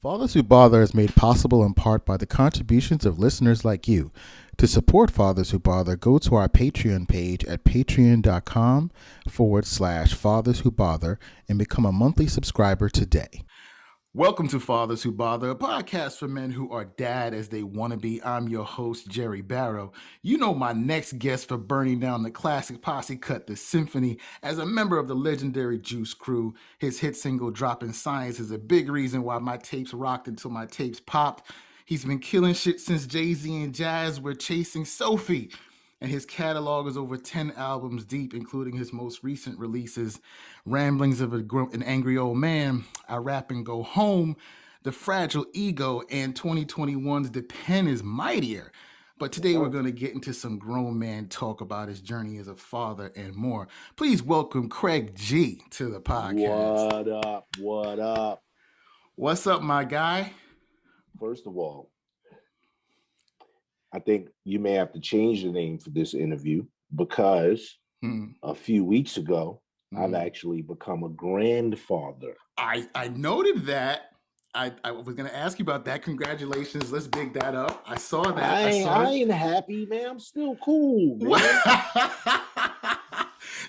Fathers Who Bother is made possible in part by the contributions of listeners like you. To support Fathers Who Bother, go to our Patreon page at patreon.com/Fathers Who Bother and become a monthly subscriber today. Welcome to Fathers Who Bother, a podcast for men who are dad as they want to be. I'm your host, Jerry Barrow. You know my next guest for burning down the classic posse cut, The Symphony. As a member of the legendary Juice Crew, his hit single, Droppin' Science, is a big reason why my tapes rocked until my tapes popped. He's been killing shit since Jay-Z and Jazz were chasing Sophie. And his catalog is over 10 albums deep, including his most recent releases, Ramblings of an Angry Old Man, I Rap and Go Home, The Fragile Ego, and 2021's The Pen is Mightier. But today we're going to get into some grown man talk about his journey as a father and more. Please welcome Craig G to the podcast. What up? What up? What's up, my guy? First of all, I think you may have to change the name for this interview because a few weeks ago, I've actually become a grandfather. I noted that. I was going to ask you about that. Congratulations. Let's big that up. I saw that. I ain't happy, man. I'm still cool, man.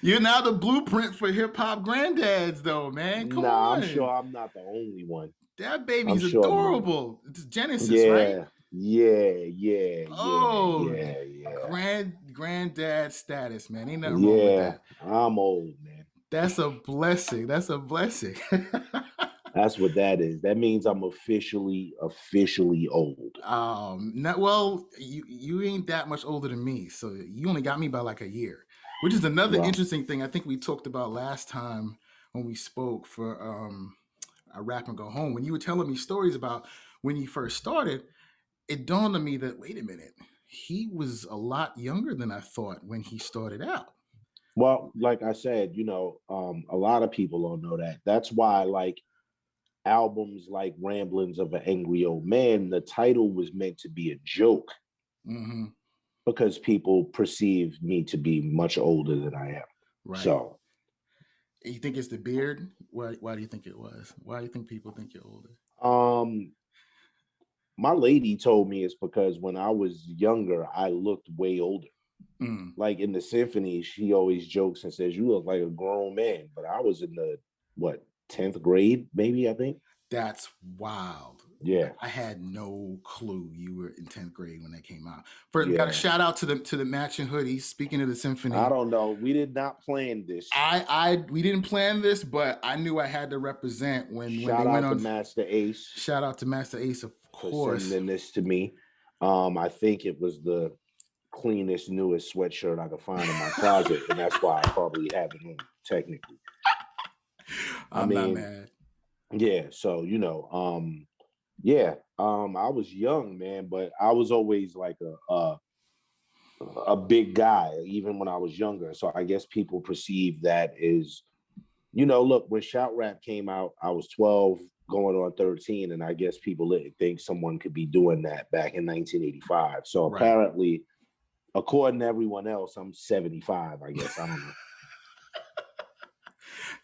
You're now the blueprint for hip-hop granddads, though, man. Come on. I'm sure I'm not the only one. That baby's adorable. It's Genesis, right? Yeah. Oh, yeah. Granddad status, man. Ain't nothing wrong with that. I'm old, man. That's a blessing. That's what that is. That means I'm officially old. Well, you ain't that much older than me, so you only got me by like a year, which is another interesting thing. I think we talked about last time when we spoke for I Rap and Go Home. When you were telling me stories about when you first started, it dawned on me that wait a minute, he was a lot younger than I thought when he started out. Well, like I said, a lot of people don't know that. That's why, like, albums like Ramblings of an Angry Old Man, the title was meant to be a joke because people perceive me to be much older than I am. Right. So, you think it's the beard? Why do you think it was? Why do you think people think you're older? My lady told me it's because when I was younger, I looked way older. Like in the symphony, she always jokes and says, "You look like a grown man." But I was in the 10th grade, maybe, I think. That's wild. Yeah, I had no clue you were in 10th grade when that came out. First, got a shout out to the matching hoodies. Speaking of the symphony, I don't know. We did not plan this. We didn't plan this, but I knew I had to represent when they went on. Shout out to Master Ace. Shout out to Master Ace, of course, for sending this to me. I think it was the cleanest, newest sweatshirt I could find in my closet, and that's why I probably have it on technically. I'm not mad. Yeah, so I was young, man, but I was always like a big guy, even when I was younger. So I guess people perceive that as, look, when Shout Rap came out, I was 12, going on 13, and I guess people didn't think someone could be doing that back in 1985. So apparently, according to everyone else, I'm 75, I guess. I don't know.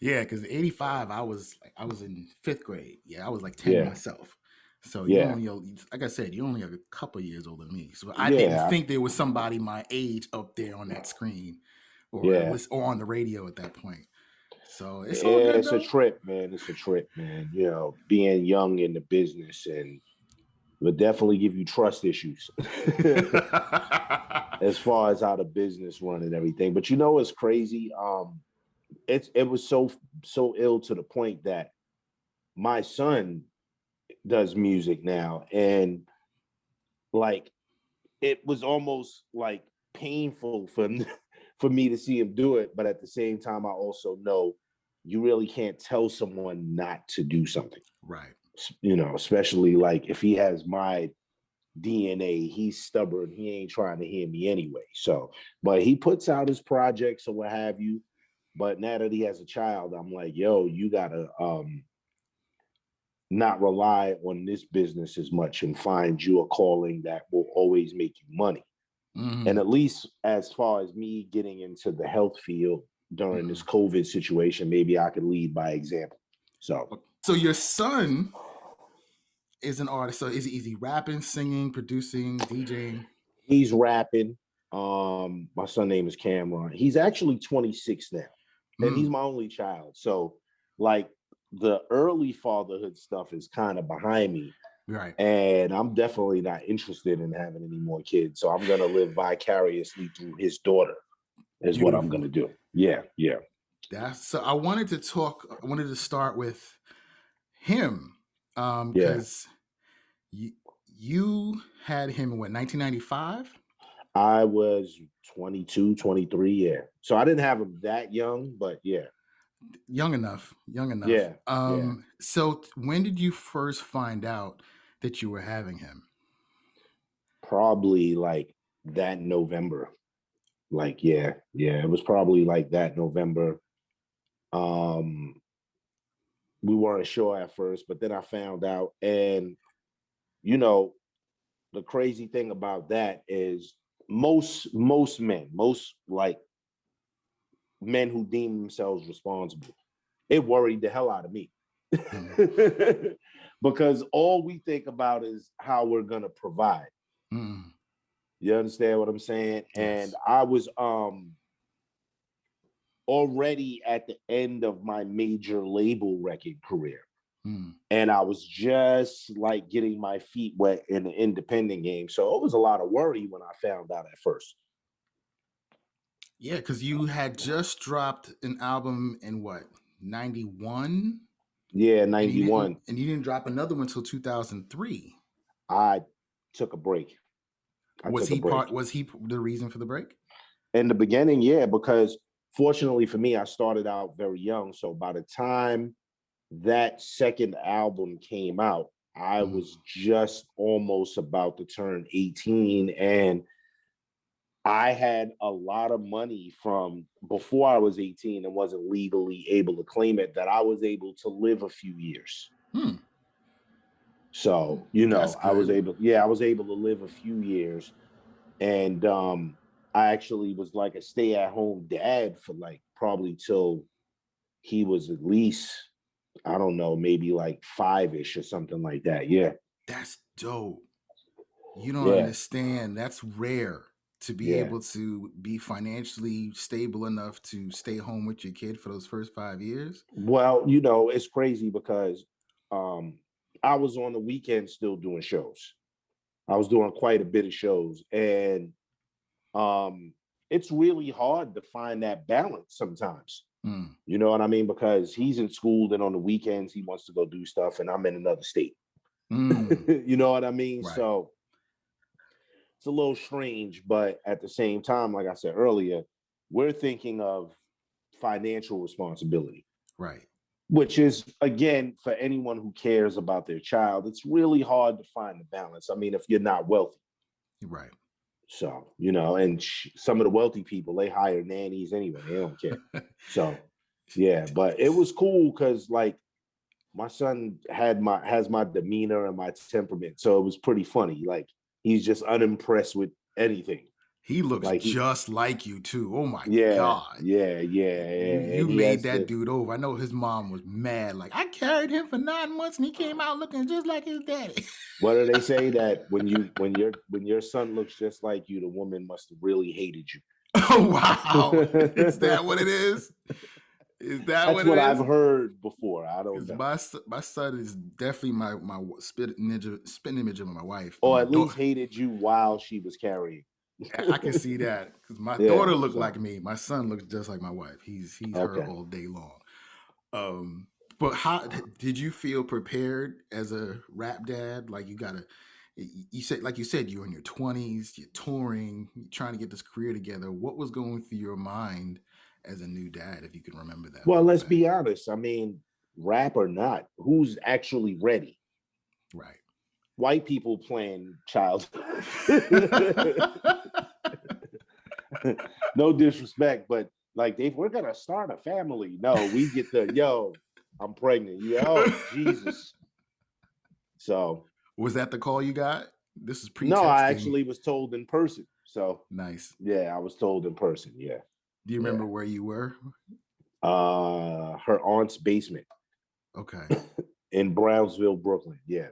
Yeah, because 85, I was in 5th grade. Yeah, I was like 10 myself. So you only, like I said, you're only a couple years older than me. So I didn't think there was somebody my age up there on that screen or on the radio at that point. So it's all good, it's a trip, man. It's a trip, man. Being young in the business and will definitely give you trust issues as far as how the business run and everything. But it's crazy. It was so ill to the point that my son does music now, and like it was almost like painful for me to see him do it. But at the same time, I also know you really can't tell someone not to do something, right? Especially like if he has my DNA, he's stubborn. He ain't trying to hear me anyway. So, but he puts out his projects or what have you. But now that he has a child, I'm like, yo, you gotta not rely on this business as much and find you a calling that will always make you money. And at least as far as me getting into the health field during this COVID situation, maybe I could lead by example. So your son is an artist. So is he rapping, singing, producing, DJing? He's rapping. My son name is Cameron. He's actually 26 now, and he's my only child. So, like, the early fatherhood stuff is kind of behind me. Right. And I'm definitely not interested in having any more kids. So I'm gonna live vicariously through his daughter, is what I'm gonna do. Yeah, yeah. So I wanted to start with him. Yeah. Because you had him in what, 1995? I was 22, 23, yeah. So I didn't have him that young, but yeah. Young enough. Yeah, yeah. So when did you first find out that you were having him? Probably like that November. Like, yeah, it was probably like that November. Um, we weren't sure at first, but then I found out. And you know, the crazy thing about that is most men, most like men who deem themselves responsible, it worried the hell out of me. Because all we think about is how we're gonna provide. You understand what I'm saying? Yes. And I was already at the end of my major label record career. And I was just like getting my feet wet in the independent game. So it was a lot of worry when I found out at first. Yeah, because you had just dropped an album in what, 91? Yeah, And 91. you didn't drop another one until 2003. I took a break. Was he the reason for the break? In the beginning, yeah, because fortunately for me, I started out very young. So by the time that second album came out, I was just almost about to turn 18, and I had a lot of money from before I was 18 and wasn't legally able to claim it, that I was able to live a few years. So, I was able to live a few years. And I actually was like a stay-at-home dad for like probably till he was at least, I don't know, maybe like 5-ish or something like that. Yeah. That's dope. You don't Yeah. understand. That's rare to be able to be financially stable enough to stay home with your kid for those first 5 years. Well, it's crazy because I was on the weekend still doing shows. I was doing quite a bit of shows, and it's really hard to find that balance sometimes. You know what I mean? Because he's in school, then on the weekends he wants to go do stuff, and I'm in another state. You know what I mean? Right. So it's a little strange, but at the same time, like I said earlier, we're thinking of financial responsibility. Right. Which is, again, for anyone who cares about their child, it's really hard to find the balance. I mean, if you're not wealthy. Right. So, and some of the wealthy people, they hire nannies anyway. They don't care. So, yeah, but it was cool because, like, my son has my demeanor and my temperament. So it was pretty funny. Like, he's just unimpressed with anything. He looks like just like you too. Oh my God. Yeah. You made that dude over. I know his mom was mad. Like, I carried him for 9 months and he came out looking just like his daddy. What do they say, that when your son looks just like you, the woman must have really hated you? Oh wow. Is that what it is? That's what I've heard before. I don't know. My son is definitely my spit image of my wife. Or at least hated you while she was carrying. I can see that because my daughter looked like me. My son looks just like my wife. He's her all day long. But how did you feel prepared as a rap dad? Like you said you're in your 20s, you're touring, you're trying to get this career together. What was going through your mind as a new dad, if you can remember that? Well, let's be honest. I mean, rap or not, who's actually ready? Right. White people playing child. No disrespect, but like, we're gonna start a family. No, we get I'm pregnant. Jesus. So was that the call you got? This is pre-texting. No, I actually was told in person. So nice. Yeah, I was told in person. Yeah. Do you remember where you were? Her aunt's basement. Okay. In Brownsville, Brooklyn. Yeah.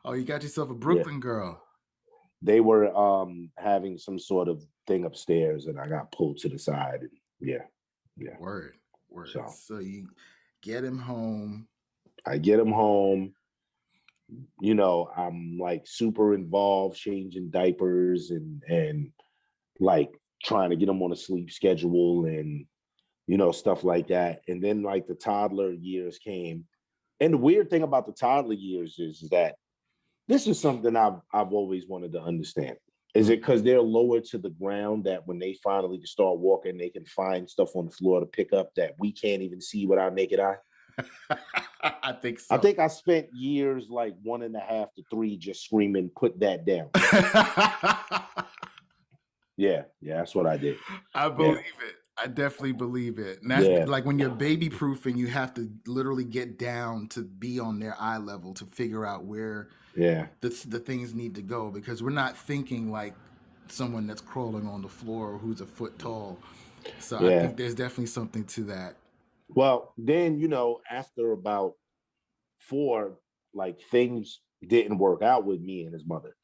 Oh, you got yourself a Yeah. Brooklyn girl. They were having some sort of thing upstairs, and I got pulled to the side. And yeah. Word. So So you get him home. I get him home. You know, I'm like super involved, changing diapers and like trying to get him on a sleep schedule and stuff like that. And then like the toddler years came. And the weird thing about the toddler years is that this is something I've always wanted to understand. Is it because they're lower to the ground that when they finally start walking, they can find stuff on the floor to pick up that we can't even see with our naked eye? I think so. I think I spent years like 1.5 to 3 just screaming, "Put that down." Yeah, that's what I did. I believe it. I definitely believe it. And that's like when you're baby proofing, you have to literally get down to be on their eye level to figure out where the things need to go, because we're not thinking like someone that's crawling on the floor or who's a foot tall. So I think there's definitely something to that. Well, then, after about 4, like things didn't work out with me and his mother,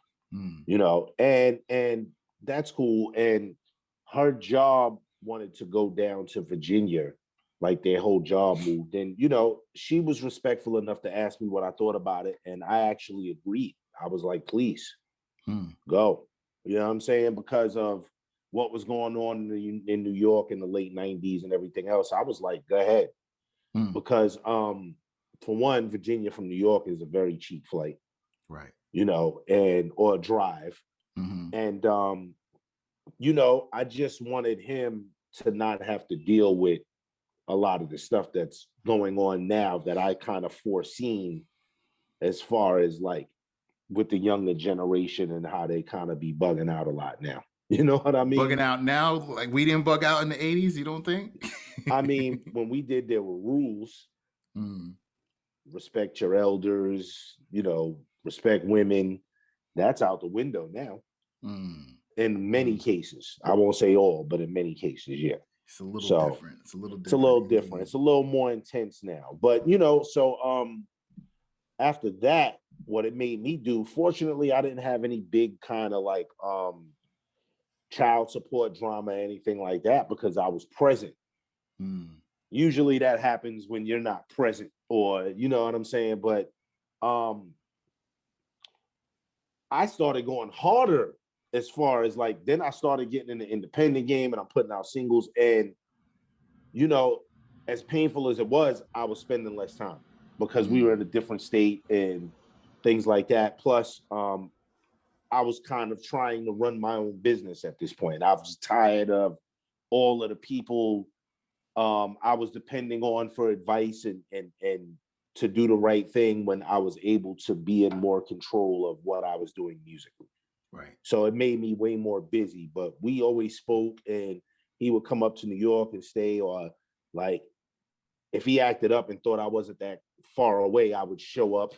and that's cool. And her job wanted to go down to Virginia, like their whole job moved. And, she was respectful enough to ask me what I thought about it. And I actually agreed. I was like, please go. You know what I'm saying? Because of what was going on in New York in the late 90s and everything else. I was like, go ahead. Because for one, Virginia from New York is a very cheap flight. Right. Or drive. And I just wanted him to not have to deal with a lot of the stuff that's going on now that I kind of foreseen, as far as like with the younger generation and how they kind of be bugging out a lot now. You know what I mean? Bugging out now, like we didn't bug out in the 80s, you don't think? I mean, when we did, there were rules. Respect your elders, respect women. That's out the window now. In many cases. I won't say all, but in many cases, yeah. It's a little different. It's a little different. It's a little more intense now. But after that, what it made me do, fortunately, I didn't have any big kind of like child support drama, anything like that, because I was present. Usually that happens when you're not present, or you know what I'm saying? But I started going harder as far as like, then I started getting in the independent game and I'm putting out singles. And, as painful as it was, I was spending less time because we were in a different state and things like that. Plus, I was kind of trying to run my own business at this point. I was tired of all of the people I was depending on for advice and to do the right thing when I was able to be in more control of what I was doing musically. Right. So it made me way more busy, but we always spoke, and he would come up to New York and stay, or like if he acted up and thought I wasn't that far away, I would show up.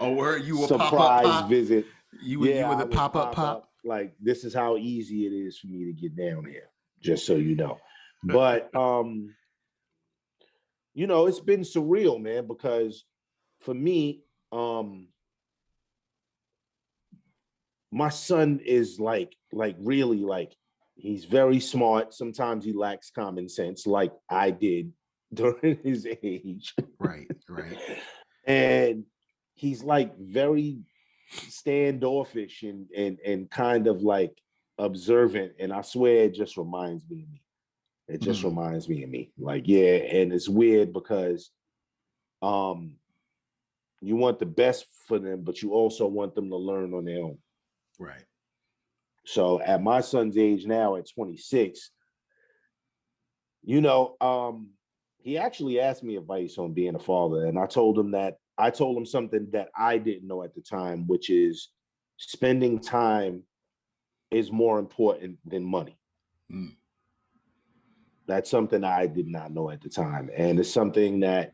Oh, were you a surprise pop-up visit? You were the pop-up pop? Like, this is how easy it is for me to get down here, just so you know. But it's been surreal, man, because for me, my son is like really like, he's very smart. Sometimes he lacks common sense, like I did during his age. Right. And he's like very standoffish and kind of like observant. And I swear it just reminds me of me. It just reminds me of me. Like, yeah, and it's weird because you want the best for them, but you also want them to learn on their own. Right. So at my son's age now, at 26, he actually asked me advice on being a father. And I told him something that I didn't know at the time, which is spending time is more important than money. That's something I did not know at the time. And it's something that,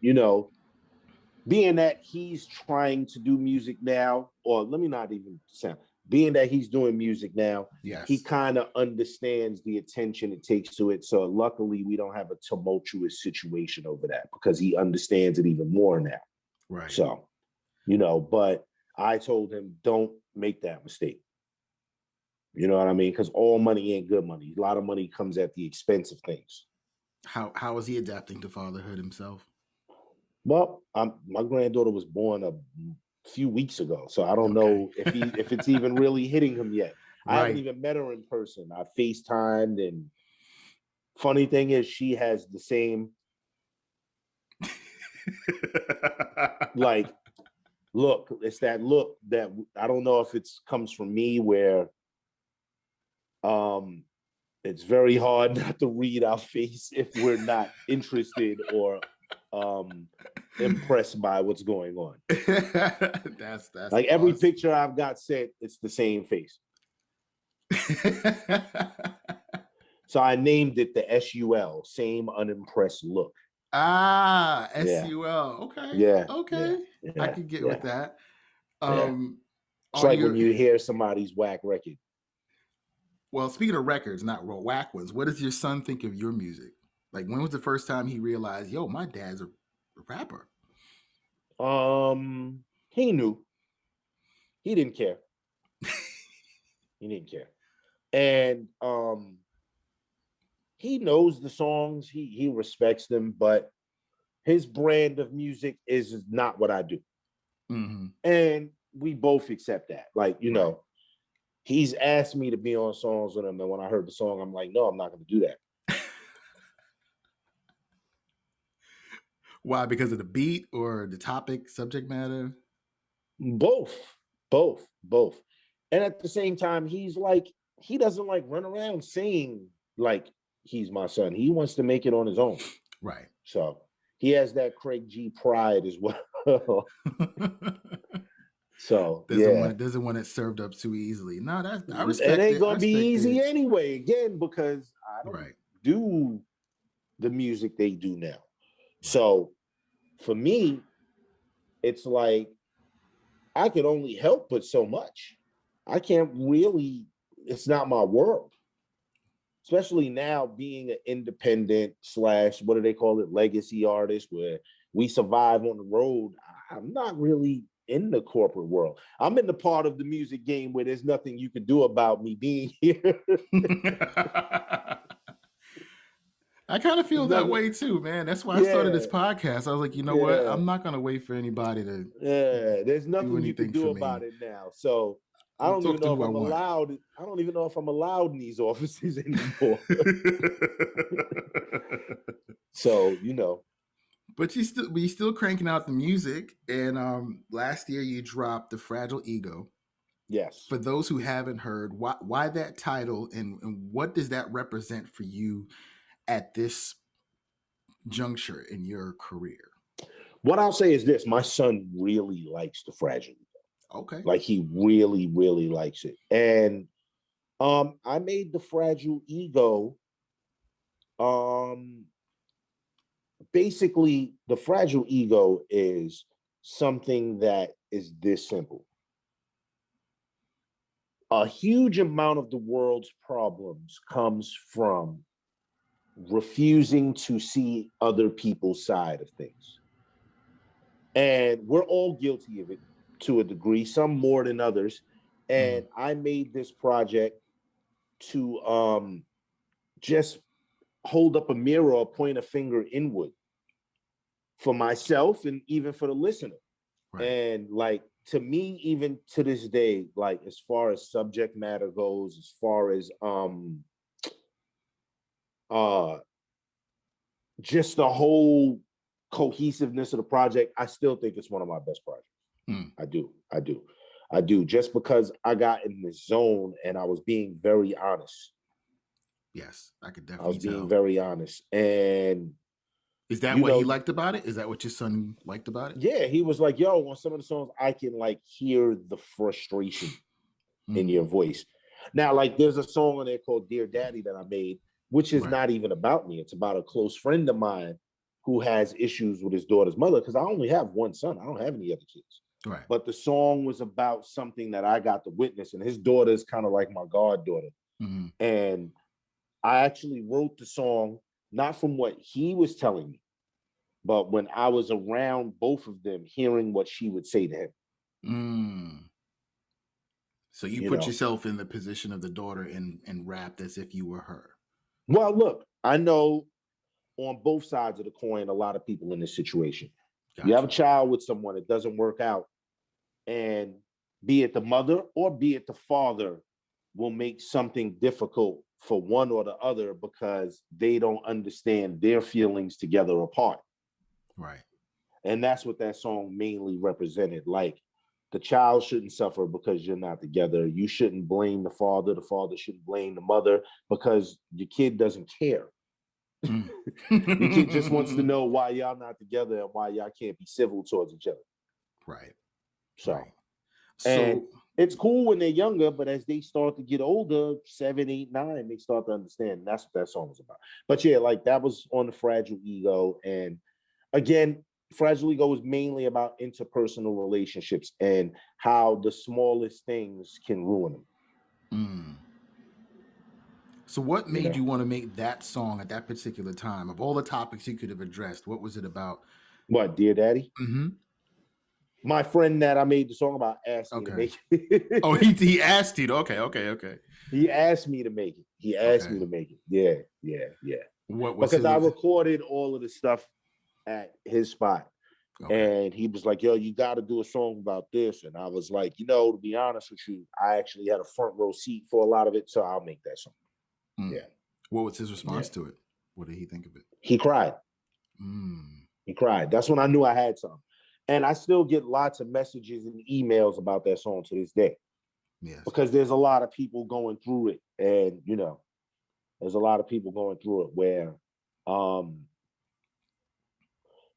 being that he's trying to do music now, or let me not even sound, being that he's doing music now, yes, he kind of understands the attention it takes to it. So luckily we don't have a tumultuous situation over that because he understands it even more now. Right. So, you know, but I told him, don't make that mistake. You know what I mean? Because all money ain't good money. A lot of money comes at the expense of things. How is he adapting to fatherhood himself? Well, my granddaughter was born a few weeks ago, so I don't know if it's even really hitting him yet. I haven't even met her in person. I FaceTimed, and funny thing is, she has the same like look. It's that look that I don't know if it's comes from me, where it's very hard not to read our face if we're not interested or impressed by what's going on. That's like awesome. every picture I've got sent, it's the same face. So I named it the SUL, same unimpressed look. Ah, SUL. Okay. Yeah. Okay. Yeah. I could get with that. It's like when you hear somebody's whack record. Well, speaking of records, not whack ones, what does your son think of your music? Like, when was the first time he realized, yo, my dad's a rapper? He knew. He didn't care. He didn't care. And he knows the songs, he respects them, but his brand of music is not what I do. Mm-hmm. And we both accept that. Like, you know, he's asked me to be on songs with him, and when I heard the song, I'm like, no, I'm not going to do that. Why? Because of the beat or the topic, subject matter? Both. And at the same time, he's like, he doesn't like run around saying like he's my son. He wants to make it on his own. Right. So he has that Craig G pride as well. So doesn't want it served up too easily. No, I respect it. Ain't gonna be easy anyway. Again, because I don't do the music they do now. Right. So for me, it's like I can only help but so much. I can't really. It's not my world. Especially now being an independent / what do they call it, legacy artist, where we survive on the road. I'm not really in the corporate world. I'm in the part of the music game where there's nothing you can do about me being here. I kind of feel that way too, man. That's why I started this podcast. I was like, you know what? I'm not gonna wait for anybody to there's nothing you can do about it now. So I don't even know if I'm allowed. I don't even know if I'm allowed in these offices anymore. So, you know. But you still cranking out the music. And last year you dropped The Fragile Ego. Yes. For those who haven't heard, why that title, and what does that represent for you at this juncture in your career? What I'll say is this: my son really likes The Fragile Ego. Okay. Like he really, really likes it. And I made The Fragile Ego. Basically, The Fragile Ego is something that is this simple. A huge amount of the world's problems comes from refusing to see other people's side of things. And we're all guilty of it to a degree, some more than others. And I made this project to just hold up a mirror or point a finger inward for myself and even for the listener. Right. And like, to me, even to this day, like as far as subject matter goes, as far as just the whole cohesiveness of the project, I still think it's one of my best projects. I do, just because I got in the zone and I was being very honest. Yes, I could definitely I was being very honest. And is that what he liked about it? Is that what your son liked about it? Yeah, he was like, yo, on some of the songs, I can like hear the frustration in your voice. Now, like there's a song on there called Dear Daddy that I made, which is not even about me. It's about a close friend of mine who has issues with his daughter's mother, because I only have one son. I don't have any other kids. Right. But the song was about something that I got to witness, and his daughter is kind of like my goddaughter. And I actually wrote the song, not from what he was telling me, but when I was around both of them, hearing what she would say to him. Mm. So you You put know, yourself in the position of the daughter and rapped as if you were her. well, look, I know on both sides of the coin, a lot of people in this situation. You have a Gotcha. child with someone, it doesn't work out, and be it the mother or be it the father will make something difficult for one or the other because they don't understand their feelings together apart. Right. And that's what that song mainly represented. Like, the child shouldn't suffer because you're not together. You shouldn't blame the father. The father shouldn't blame the mother because your kid doesn't care. Mm. Your kid just wants to know why y'all not together and why y'all can't be civil towards each other. Right. So, Right. and So it's cool when they're younger, but as they start to get older, 7, 8, 9, they start to understand. And that's what that song was about. But yeah, like that was on the Fragile Ego. And again, Fragile Ego was mainly about interpersonal relationships and how the smallest things can ruin them. mm. So what You made know you want to make that song at that particular time? Of all the topics you could have addressed, what was it about? what, Dear Daddy? Mm-hmm. My friend that I made the song about asked me to Okay. make Oh, it. he asked you. Okay, okay, okay. He asked me to make it. He asked Okay. me to make it. Yeah, yeah, yeah. What was Because his I recorded all of the stuff at his spot. okay. And he was like, yo, you got to do a song about this. And I was like, to be honest with you, I actually had a front row seat for a lot of it. So I'll make that song. Mm. Yeah. What was his Yeah. response to it? What did he think of it? He cried. Mm. He cried. That's when I knew I had something. And I still get lots of messages and emails about that song to this day Yes. because there's a lot of people going through it. And, there's a lot of people going through it where um,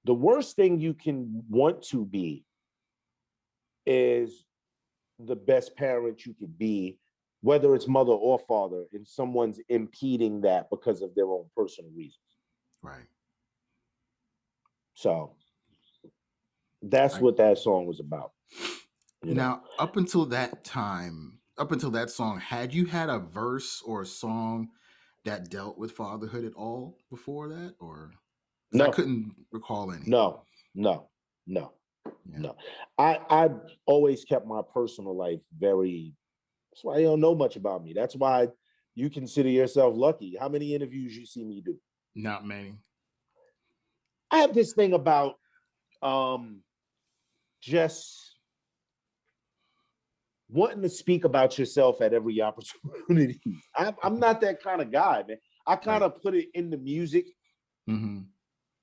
the worst thing you can want to be is the best parent you could be, whether it's mother or father, and someone's impeding that because of their own personal reasons. Right. So that's I what that song was about. now up until that time, up until that song, had you had a verse or a song that dealt with fatherhood at all before that, or because I No, couldn't recall any. no, no, no, Yeah. no. I always kept my personal life very. That's why you don't know much about me. That's why you consider yourself lucky. How many interviews you see me do? Not many. I have this thing about just wanting to speak about yourself at every opportunity. I'm not that kind of guy, man. I kind Right. of put it in the music, Mm-hmm.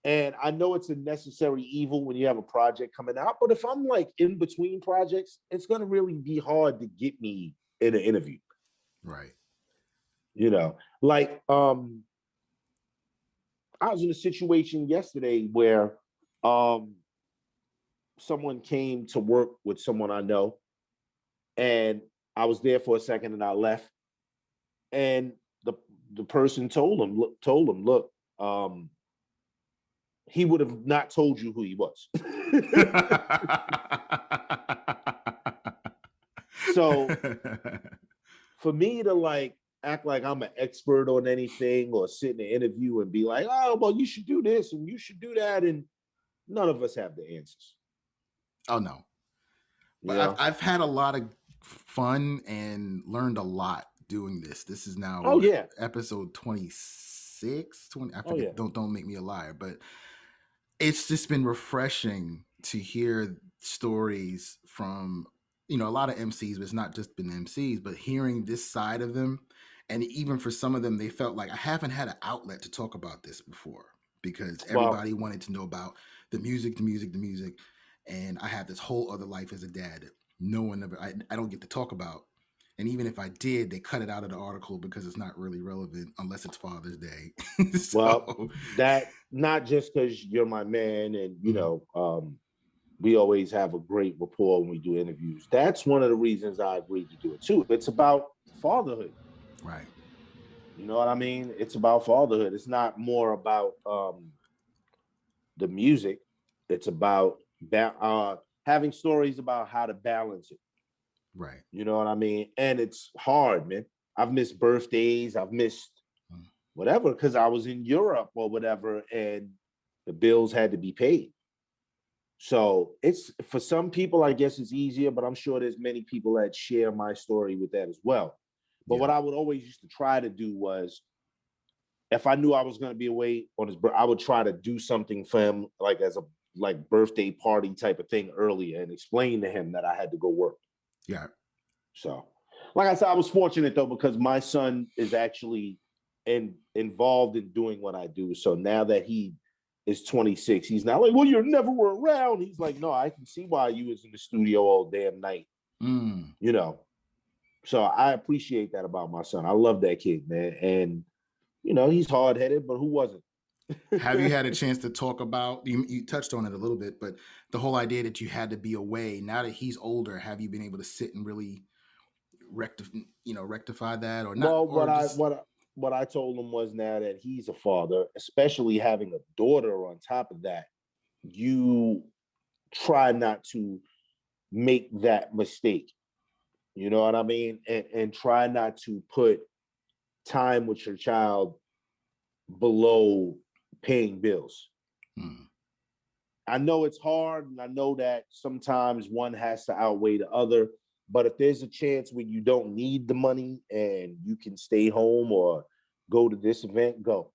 and I know it's a necessary evil when you have a project coming out. But if I'm like in between projects, it's gonna really be hard to get me in an interview. Right. Like I was in a situation yesterday where um, someone came to work with someone I know, and I was there for a second, and I left, and the the person told him, look, he would have not told you who he was. So for me to like act like I'm an expert on anything or sit in an interview and be like, oh, well, you should do this and you should do that, and none of us have the answers. Oh no. You But I've know? I've had a lot of fun and learned a lot doing this. This is now Oh what, yeah, episode 26, 20, I oh yeah. forget, don't make me a liar, but it's just been refreshing to hear stories from a lot of MCs, but it's not just been MCs, but hearing this side of them. And even for some of them, they felt like I haven't had an outlet to talk about this before because Well, everybody wanted to know about the music, the music, the music. And I have this whole other life as a dad that no one ever, I don't get to talk about. And even if I did, they cut it out of the article because it's not really relevant unless it's Father's Day. well, So, that not just because you're my man, and mhm, we always have a great rapport when we do interviews. That's one of the reasons I agreed to do it too. It's about fatherhood. right. You know what I mean? It's about fatherhood. It's not more about the music. It's about having stories about how to balance it. Right. You know what I mean? And it's hard, man. I've missed birthdays. I've missed Mm. whatever because I was in Europe or whatever, and the bills had to be paid. So it's, for some people, I guess it's easier, but I'm sure there's many people that share my story with that as well. But what I would always used to try to do was, if I knew I was going to be away on his birthday, I would try to do something for him, like as a birthday party type of thing earlier, and explain to him that I had to go work. Yeah. So, like I said, I was fortunate though, because my son is actually involved in doing what I do. So now that he is 26, he's not like, well, you never were around. He's like, no, I can see why you was in the studio all damn night. You know. So I appreciate that about my son. I love that kid, man. And he's hard-headed, but who wasn't? Have you had a chance to talk about, you touched on it a little bit, but the whole idea that you had to be away, now that he's older, have you been able to sit and really rectify that, or not? Well, Or just what I told him was, now that he's a father, especially having a daughter on top of that, you try not to make that mistake. You know what I mean? And try not to put time with your child below paying bills. I know it's hard, and I know that sometimes one has to outweigh the other. But if there's a chance where you don't need the money and you can stay home or go to this event, go.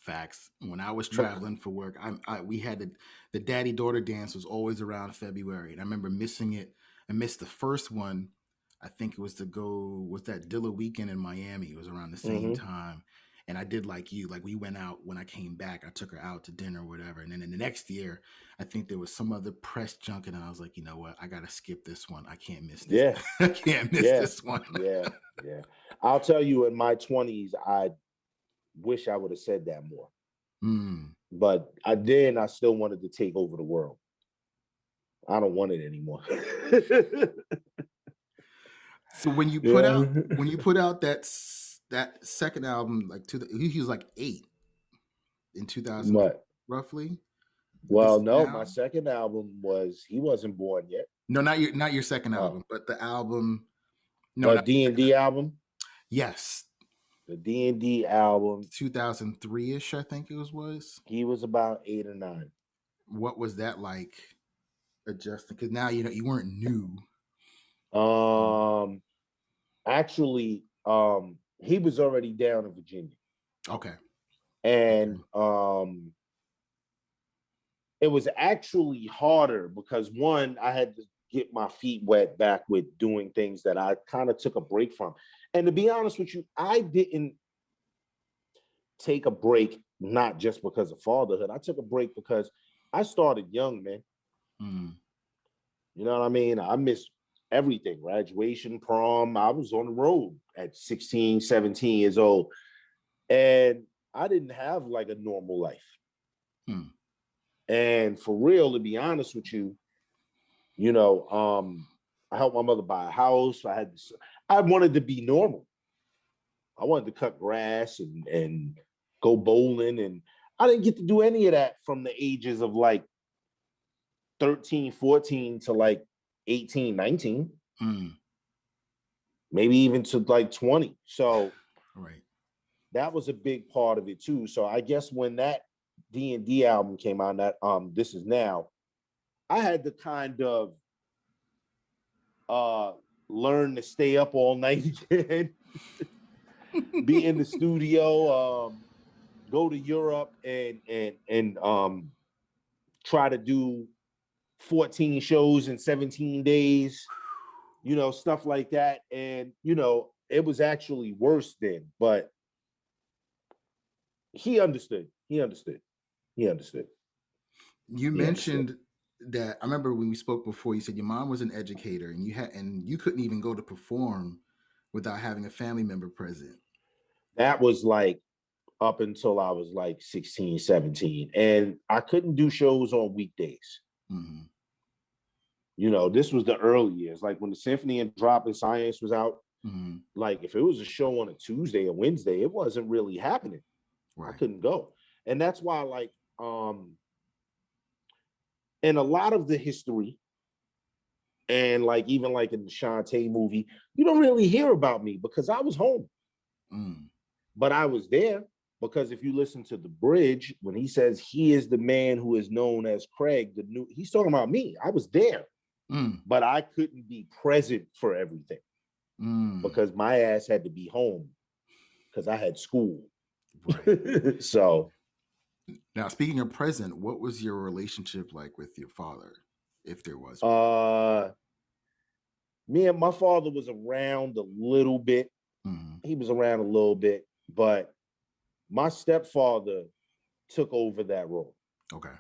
Facts. When I was traveling for work, we had the daddy daughter dance was always around February, and I remember missing it. I missed the first one. I think it was to go with that Dilla weekend in Miami. It was around the same time. And I did like you. Like, we went out. When I came back, I took her out to dinner or whatever. And then in the next year, I think there was some other press junket, and I was like, you know what? I gotta skip this one. I can't miss this. Yeah. I can't miss this one. Yeah. I'll tell you, in my 20s, I wish I would have said that more. But I still wanted to take over the world. I don't want it anymore. So when you put out that second album, like he was like 8 in 2000, what? roughly. Well, no, my second album he wasn't born yet. No, not your second album, but the album. No, the D&D album. Yes, the D&D album, 2003-ish, I think it was. He was about 8 or 9. What was that like, adjusting? Because now you weren't new. Actually, he was already down in Virginia. Okay. And it was actually harder because, one, I had to get my feet wet back with doing things that I kind of took a break from. And to be honest with you, I didn't take a break not just because of fatherhood. I took a break because I started young, man. You know what I mean? I missed everything. Graduation, prom. I was on the road at 16, 17 years old. And I didn't have like a normal life. And for real, to be honest with you, I helped my mother buy a house. I wanted to be normal. I wanted to cut grass and go bowling. And I didn't get to do any of that from the ages of like 13, 14 to like 18, 19. Maybe even to like 20. So that was a big part of it too. So I guess when that D&D album came out, that This Is Now, I had to kind of learn to stay up all night again, be in the studio, go to Europe and try to do 14 shows in 17 days, stuff like that. And, it was actually worse then, but he understood. You mentioned that, I remember when we spoke before, you said your mom was an educator and you couldn't even go to perform without having a family member present. That was like up until I was like 16, 17. And I couldn't do shows on weekdays. This was the early years, like when the Symphony and Drop in Science was out. Like if it was a show on a Tuesday or Wednesday, it wasn't really happening. I couldn't go. And that's why, like, in a lot of the history, and like even like in the Shantae movie, you don't really hear about me because I was home. But I was there. Because if you listen to the bridge, when he says he is the man who is known as Craig, he's talking about me. I was there, but I couldn't be present for everything because my ass had to be home because I had school. Right. So now, speaking of present, what was your relationship like with your father, if there was one? Me and my father was around a little bit. He was around a little bit, but my stepfather took over that role. Okay.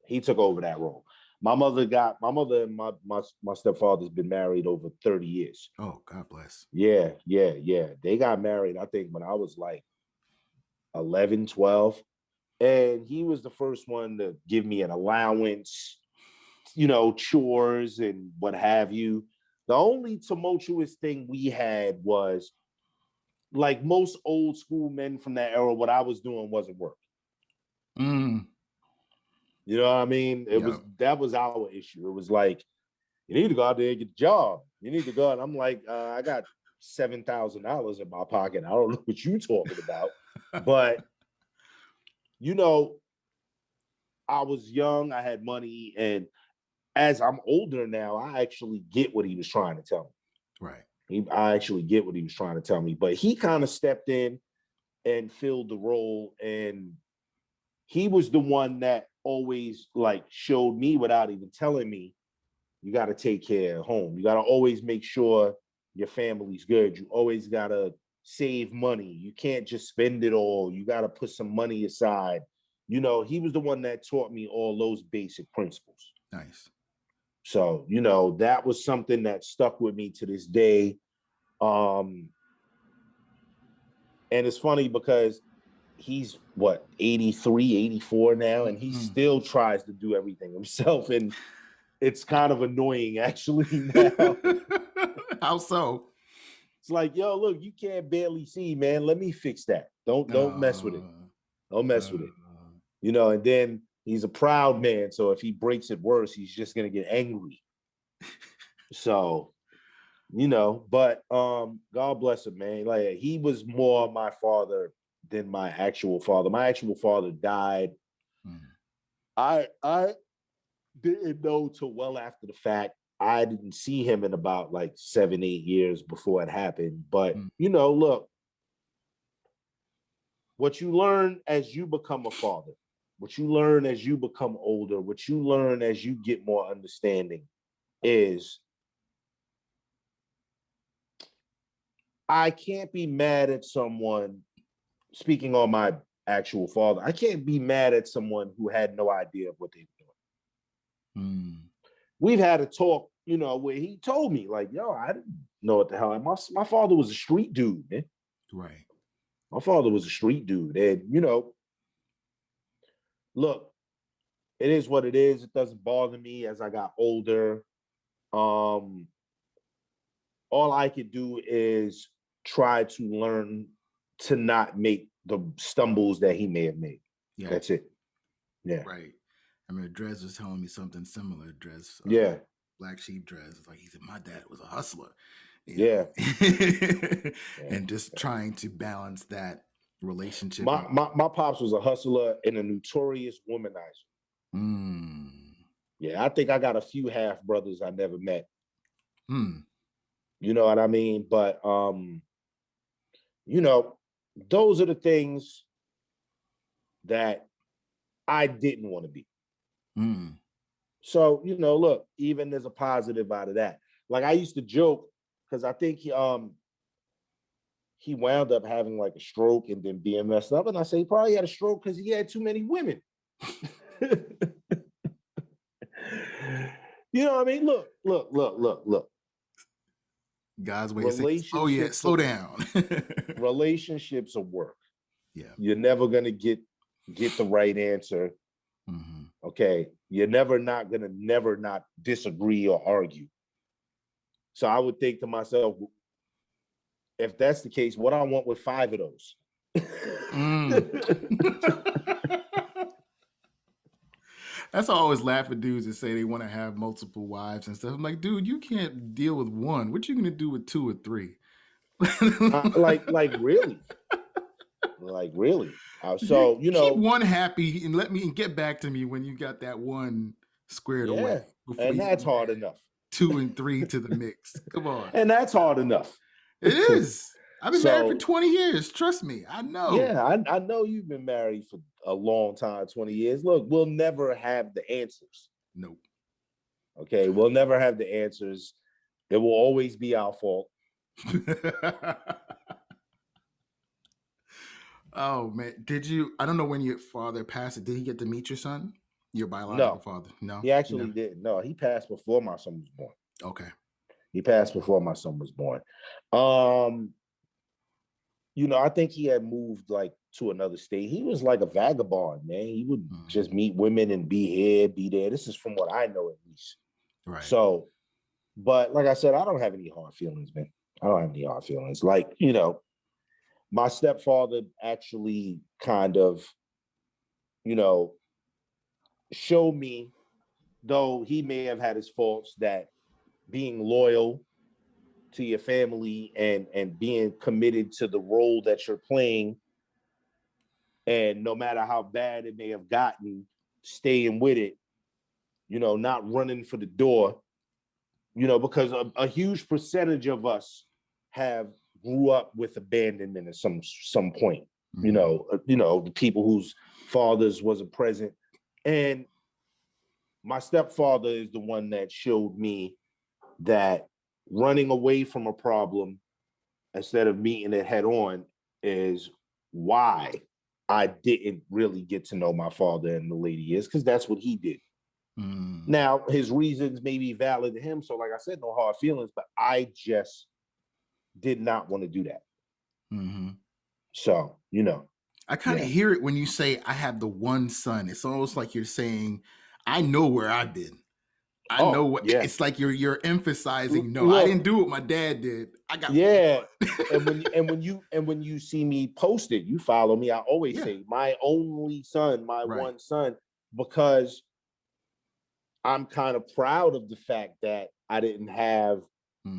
He took over that role. My mother and my stepfather's been married over 30 years. Oh, God bless. Yeah. They got married, I think, when I was like 11, 12. And he was the first one to give me an allowance, chores and what have you. The only tumultuous thing we had was, like most old school men from that era, what I was doing wasn't work. You know what I mean? That was our issue. It was like, you need to go out there and get a job. You need to go. And I'm like, I got $7,000 in my pocket. I don't know what you're talking about. But, I was young. I had money. And as I'm older now, I actually get what he was trying to tell me. Right. I actually get what he was trying to tell me. But he kind of stepped in and filled the role. And he was the one that always like showed me without even telling me, you got to take care of home. You got to always make sure your family's good. You always got to save money. You can't just spend it all. You got to put some money aside. He was the one that taught me all those basic principles. Nice. So, that was something that stuck with me to this day. And it's funny because he's 83, 84 now, and he still tries to do everything himself. And it's kind of annoying actually now. How so? It's like, yo, look, you can't barely see, man. Let me fix that. Don't mess with it. Don't mess with it. And then he's a proud man. So if he breaks it worse, he's just gonna get angry. So, but God bless him, man. Like, he was more my father than my actual father. My actual father died. I didn't know till well after the fact. I didn't see him in about like 7, 8 years before it happened. But, look, what you learn as you become a father, what you learn as you become older, what you learn as you get more understanding is I can't be mad at someone, speaking on my actual father, I can't be mad at someone who had no idea of what they were doing. We've had a talk, where he told me, like, yo, I didn't know what the hell. My father was a street dude, man. Right. My father was a street dude. And, look, it is what it is. It doesn't bother me as I got older. All I could do is try to learn to not make the stumbles that he may have made. Yeah. That's it. Yeah. Right. I mean, Drez was telling me something similar. Drez, Black Sheep Drez, like, he said, my dad was a hustler. Yeah. And just trying to balance that relationship. My pops was a hustler and a notorious womanizer. Yeah, I think I got a few half brothers I never met. You know what I mean? But those are the things that I didn't want to be. So, look, even there's a positive out of that. Like, I used to joke because I think he wound up having like a stroke and then being messed up. And I say he probably had a stroke because he had too many women. You know what I mean? Look. God's way of saying, slow down. Relationships are work. Yeah. You're never gonna get the right answer. Okay. You're never not disagree or argue. So I would think to myself, if that's the case, what I want with 5 of those. That's why I always laugh at dudes that say they want to have multiple wives and stuff. I'm like, dude, you can't deal with one. What you gonna do with 2 or 3? Like really? Like, really? So, Keep one happy and let me get back to me when you got that one squared away yeah. before And you that's can hard add enough. 2 and 3 to the mix. Come on. And that's hard enough. It is. I've been married for So, 20 years. Trust me. I know. yeah, I know you've been married for a long time, 20 years. Look, we'll never have the answers. Nope. Okay. We'll never have the answers. It will always be our fault. Oh man. I don't know when your father passed. Did he get to meet your son? Your biological No, father? No? he You know? actually didn't. No, he passed before my son was born. Okay. He passed before my son was born. Um, I think he had moved like to another state. He was like a vagabond, man. He would just meet women and be here, be there. This is from what I know, at least. Right. So, but like I said, I don't have any hard feelings, man. I don't have any hard feelings. Like, my stepfather actually kind of, showed me, though he may have had his faults, that being loyal to your family and being committed to the role that you're playing, and no matter how bad it may have gotten, staying with it, not running for the door, because a huge percentage of us have grew up with abandonment at some point. The people whose fathers wasn't present. And my stepfather is the one that showed me that running away from a problem instead of meeting it head on is why I didn't really get to know my father in the later years, because that's what he did. Now, his reasons may be valid to him. So, like I said, no hard feelings, but I just did not want to do that. So, I kind of hear it when you say I have the one son. It's almost like you're saying, I know where I've been. I know what it's like. You're emphasizing. No, I didn't do what my dad did. I got and when you see me posted, you follow me. I always say my only son, my one son, because I'm kind of proud of the fact that I didn't have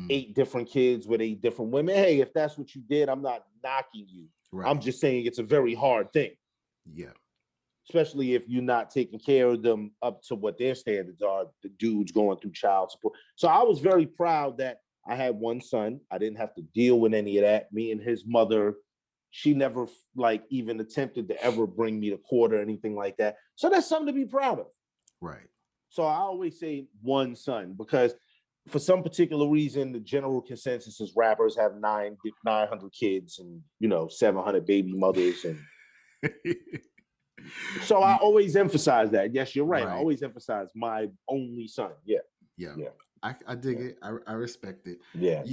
8 different kids with 8 different women. Hey, if that's what you did, I'm not knocking you. Right. I'm just saying it's a very hard thing. Yeah. Especially if you're not taking care of them up to what their standards are, the dudes going through child support. So I was very proud that I had one son. I didn't have to deal with any of that. Me and his mother, she never even attempted to ever bring me to court or anything like that. So that's something to be proud of. Right. So I always say one son, because for some particular reason, the general consensus is rappers have 900 kids and 700 baby mothers, and so I always emphasize that. Yes, you're right. I always emphasize my only son. Yeah. I dig it. I respect it. Yeah.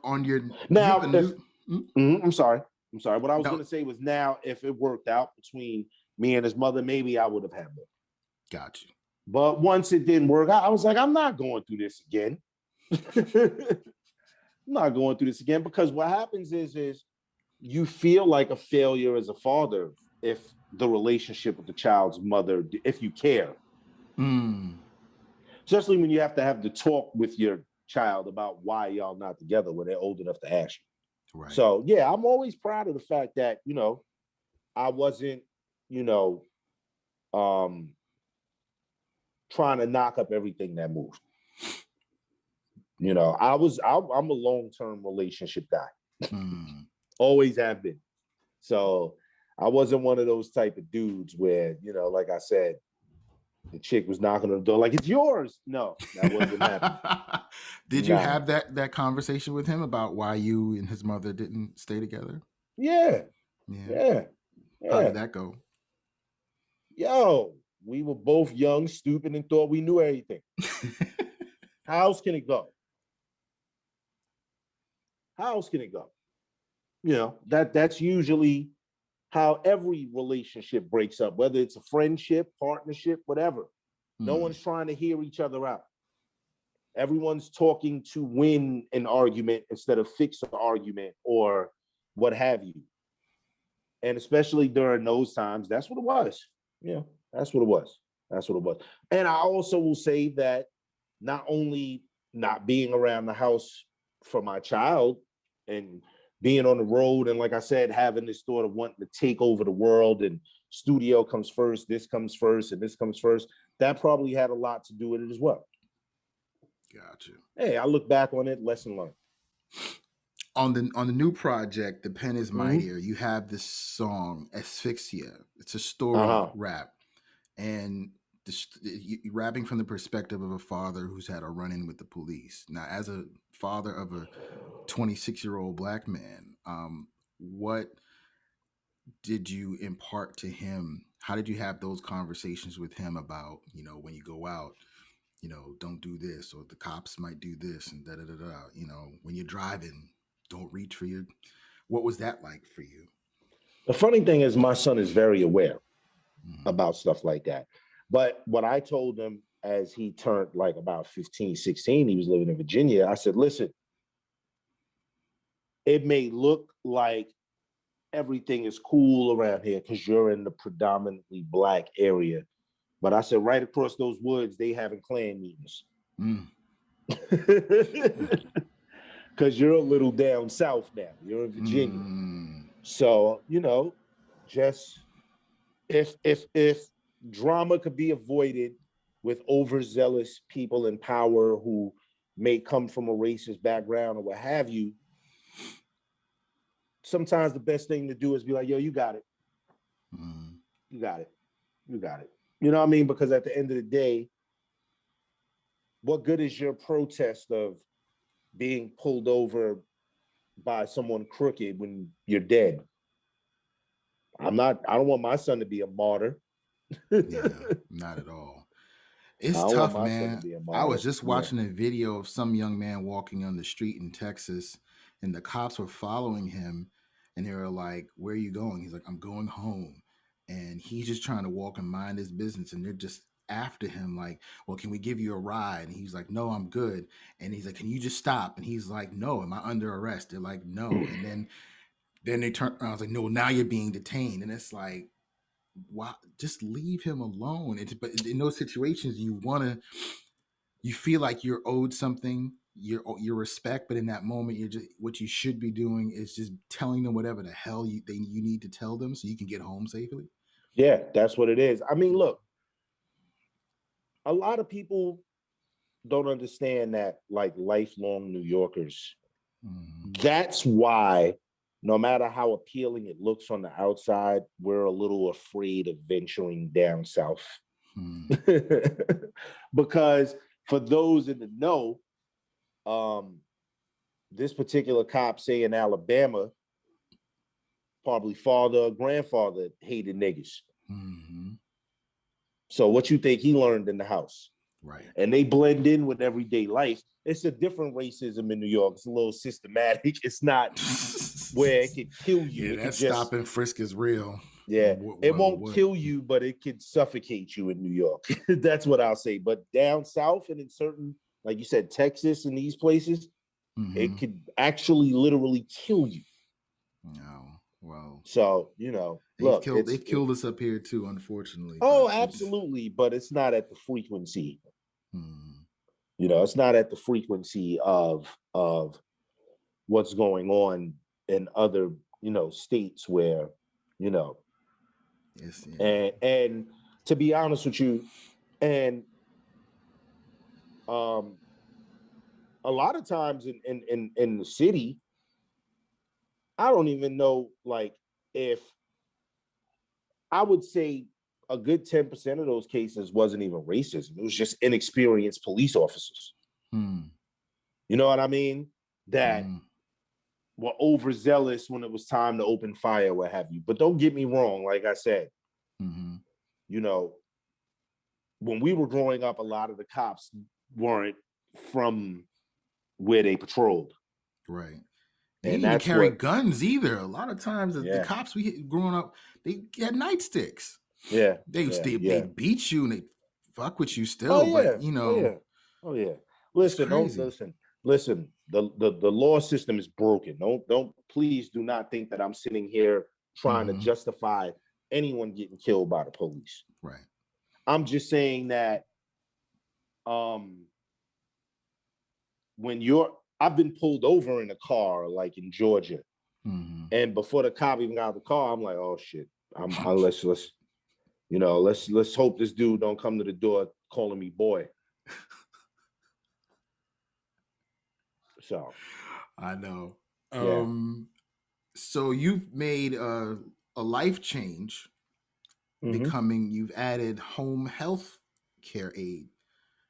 On your now, I'm sorry. What I was going to say was, now if it worked out between me and his mother, maybe I would have had more. Got you. But once it didn't work out, I was like, I'm not going through this again. I'm not going through this again, because what happens is you feel like a failure as a father if the relationship with the child's mother, if you care. Especially when you have to talk with your child about why y'all not together when they're old enough to ask you. Right. So yeah, I'm always proud of the fact that, I wasn't, trying to knock up everything that moved. I'm a long-term relationship guy. Always have been. So I wasn't one of those type of dudes where, like I said, the chick was knocking on the door like, it's yours. No, that wasn't happening. Did you have that conversation with him about why you and his mother didn't stay together? Yeah. How did that go? Yo, we were both young, stupid, and thought we knew everything. How else can it go? How else can it go? That's usually how every relationship breaks up, whether it's a friendship, partnership, whatever. No one's trying to hear each other out. Everyone's talking to win an argument instead of fix an argument or what have you. And especially during those times, that's what it was. That's what it was. That's what it was. And I also will say that not only not being around the house for my child and being on the road, and like I said, having this thought of wanting to take over the world, and studio comes first, this comes first, and this comes first. That probably had a lot to do with it as well. Gotcha. Hey, I look back on it, lesson learned. On the new project, The Pen Is Mightier, you have this song Asphyxia. It's a story rap, and you rapping from the perspective of a father who's had a run-in with the police. Now, as a father of a 26-year-old black man, what did you impart to him? How did you have those conversations with him about, when you go out, don't do this, or the cops might do this, and da da da da. When you're driving, don't reach for your. What was that like for you? The funny thing is, my son is very aware about stuff like that. But what I told him as he turned like about 15, 16, he was living in Virginia. I said, listen, it may look like everything is cool around here because you're in the predominantly black area. But I said, right across those woods, they having Klan meetings. Because you're a little down south now. You're in Virginia. So, just if drama could be avoided with overzealous people in power who may come from a racist background or what have you, sometimes the best thing to do is be like, yo, you got it. You got it. You got it. You know what I mean? Because at the end of the day, what good is your protest of being pulled over by someone crooked when you're dead? I don't want my son to be a martyr. Yeah, not at all. It's tough, man. I was just watching a video of some young man walking on the street in Texas, and the cops were following him, and they were like, "Where are you going?" He's like, "I'm going home," and he's just trying to walk and mind his business, and they're just after him, like, "Well, can we give you a ride?" And he's like, "No, I'm good." And he's like, "Can you just stop?" And he's like, "No, am I under arrest?" They're like, "No," and then they turn around. I was like, "No, now you're being detained," and it's like, why? Just leave him alone. But in those situations, you feel like you're owed something, your respect, but in that moment, you're just, what you should be doing is just telling them whatever the hell you need to tell them so you can get home safely. Yeah, that's what it is. I mean, look, a lot of people don't understand that, like lifelong New Yorkers. That's why, no matter how appealing it looks on the outside, we're a little afraid of venturing down south. Because for those in the know, this particular cop, say in Alabama, probably father or grandfather hated niggas. So what you think he learned in the house? Right. And they blend in with everyday life. It's a different racism in New York. It's a little systematic. It's not where it could kill you. Yeah, that stop and frisk is real. Yeah, it won't kill you, but it could suffocate you in New York. That's what I'll say. But down south and in certain, like you said, Texas and these places, it could actually literally kill you. No, well, so look, they've killed us up here too, unfortunately. Oh, absolutely, but it's not at the frequency. It's not at the frequency of what's going on in other states where yes, yeah. and to be honest with you, and a lot of times in the city, I don't even know, like, if I would say a good 10% of those cases wasn't even racism. It was just inexperienced police officers. You know what I mean? That were overzealous when it was time to open fire, what have you. But don't get me wrong, like I said, when we were growing up, a lot of the cops weren't from where they patrolled. Right. They didn't even carry guns either. A lot of times, the cops we growing up, they had nightsticks. Yeah. They beat you and they fuck with you still. Oh, yeah. But Oh yeah. Listen, listen. The law system is broken. Please do not think that I'm sitting here trying to justify anyone getting killed by the police. Right. I'm just saying that when I've been pulled over in a car, like in Georgia, Mm-hmm. And before the cop even got out of the car, I'm like, oh shit. Let's let's hope this dude don't come to the door calling me boy. So I know. yeah. So you've made a life change, Mm-hmm. you've added home health care aid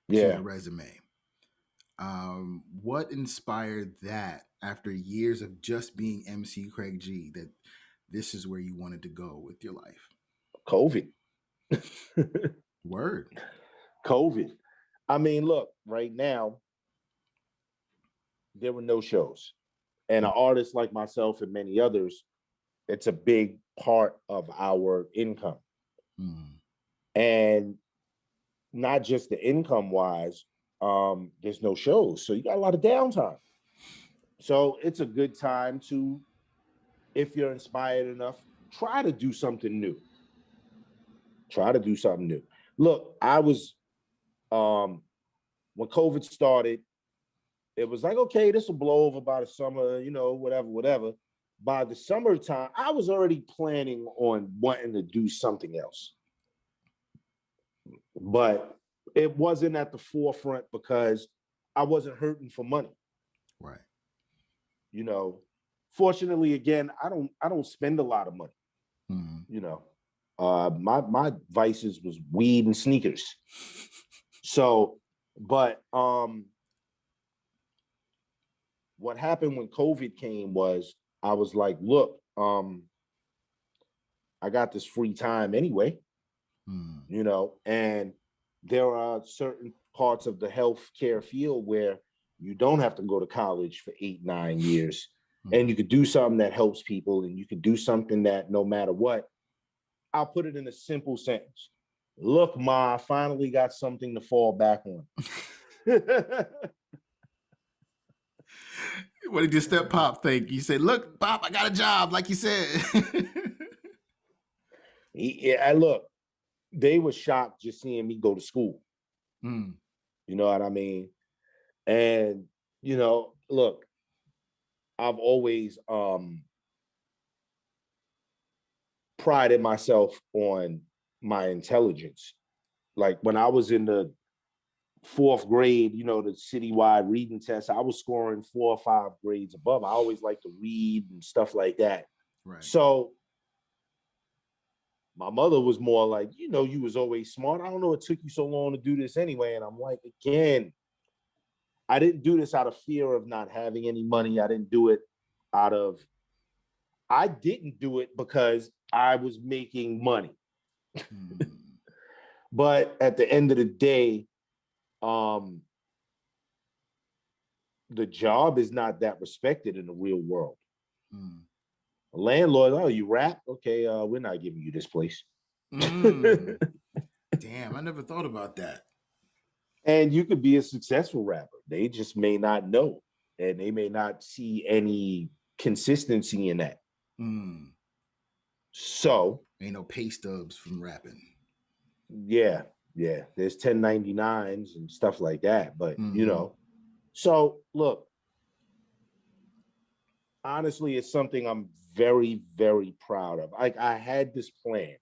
to Yeah. your resume. What inspired that after years of just being MC Craig G, that this is where you wanted to go with your life? COVID. Word. COVID. I mean, look, right now, there were no shows. And an artist like myself and many others, it's a big part of our income. Mm. And not just the income wise, there's no shows. So you got a lot of downtime. So it's a good time to, if you're inspired enough, try to do something new. Try to do something new. Look, I was when COVID started, it was like, okay, this will blow over by the summer, whatever. By the summertime, I was already planning on wanting to do something else. But it wasn't at the forefront because I wasn't hurting for money. Right. You know, fortunately, again, I don't spend a lot of money. Mm-hmm. You know, my vices was weed and sneakers. So, but what happened when COVID came was I was like, look, I got this free time anyway, and there are certain parts of the healthcare field where you don't have to go to college for 8, 9 years, and you could do something that helps people, and you could do something that no matter what, I'll put it in a simple sentence. Look, Ma, I finally got something to fall back on. What did your step pop think? You said, "Look, Pop, I got a job," like you said. Yeah, look, they were shocked just seeing me go to school. Mm. You know what I mean? And look, I've always prided myself on my intelligence. Like when I was in the fourth grade, the citywide reading test, I was scoring 4 or 5 grades above. I always like to read and stuff like that. Right. So my mother was more like, you was always smart. I don't know it took you so long to do this anyway. And I'm like, again, I didn't do this out of fear of not having any money. I didn't do it I didn't do it because I was making money. But at the end of the day, the job is not that respected in the real world. A landlord, oh, you rap? Okay, we're not giving you this place. Damn, I never thought about that. And you could be a successful rapper. They just may not know, and they may not see any consistency in that. So ain't no pay stubs from rapping. Yeah. There's 1099s and stuff like that. But so look, honestly, it's something I'm very, very proud of. I had this plan.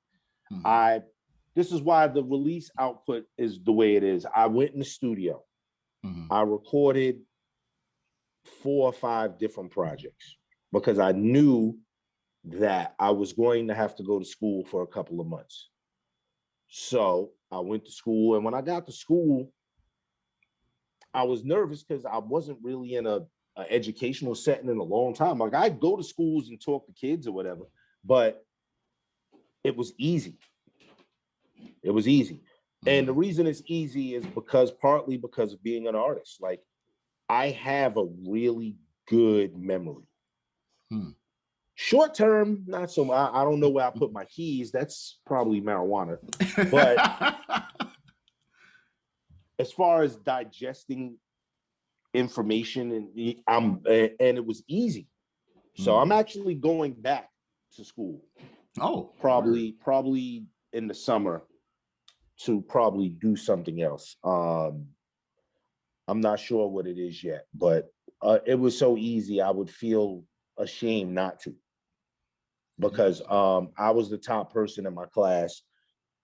This is why the release output is the way it is. I went in the studio. I recorded 4 or 5 different projects because I knew that I was going to have to go to school for a couple of months. So I went to school, and when I got to school, I was nervous because I wasn't really in a educational setting in a long time. Like I'd go to schools and talk to kids or whatever, but it was easy. It was easy. And the reason it's easy is partly because of being an artist. Like I have a really good memory. Short term, not so much. I don't know where I put my keys. That's probably marijuana. But as far as digesting information, and it was easy. So I'm actually going back to school. Oh, probably in the summer to probably do something else. I'm not sure what it is yet, but it was so easy. I would feel ashamed not to, because I was the top person in my class.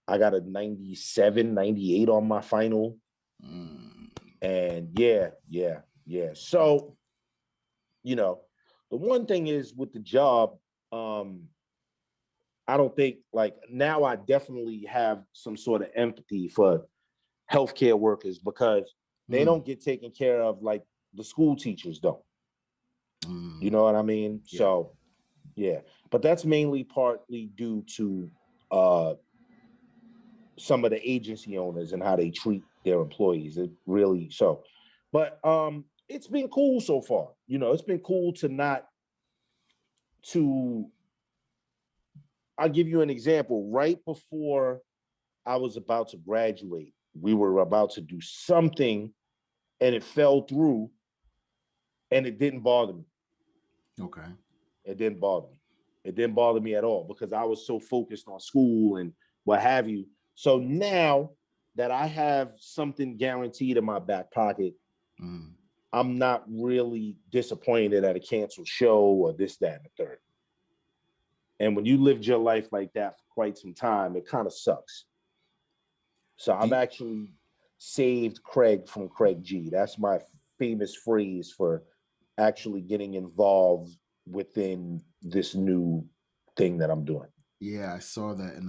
I got a 97, 98 on my final. And yeah. So, the one thing is with the job, I don't think, like, now I definitely have some sort of empathy for healthcare workers, because they don't get taken care of like the school teachers don't. You know what I mean? Yeah. So, yeah, but that's mainly partly due to some of the agency owners and how they treat their employees. It really so. But it's been cool so far. It's been cool to I'll give you an example. Right before I was about to graduate, we were about to do something and it fell through, and it didn't bother me. Okay. It didn't bother me. It didn't bother me at all, because I was so focused on school and what have you. So now that I have something guaranteed in my back pocket, I'm not really disappointed at a canceled show or this, that, and the third. And when you lived your life like that for quite some time, it kind of sucks. So I've actually saved Craig from Craig G. That's my famous phrase for actually getting involved within this new thing that I'm doing. Yeah, I saw that in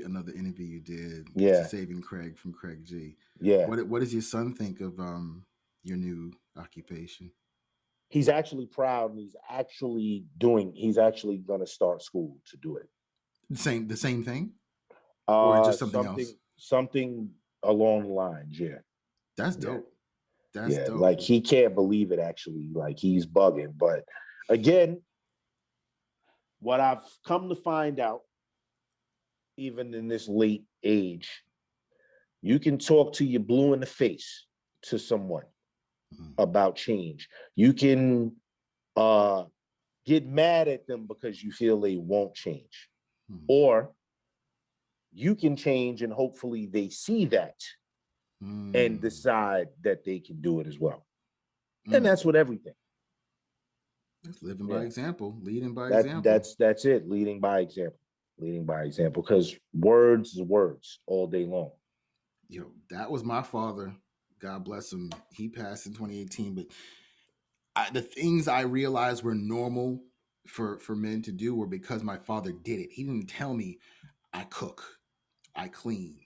another interview you did. Yeah, Saving Craig from Craig G. Yeah. What does your son think of your new occupation? He's actually proud, and he's actually going to start school to do it. The same thing, or just something else? Something along the lines. Yeah, that's dope. That's dope. Like, he can't believe it. Actually, like, he's bugging. But again, what I've come to find out, even in this late age, you can talk to your blue in the face to someone about change. You can get mad at them because you feel they won't change. Or you can change, and hopefully they see that and decide that they can do it as well. And that's with everything. That's living by example, leading by example. That's it. Leading by example. Because words is words all day long. That was my father. God bless him. He passed in 2018, but the things I realized were normal for men to do were because my father did it. He didn't tell me I cook, I clean.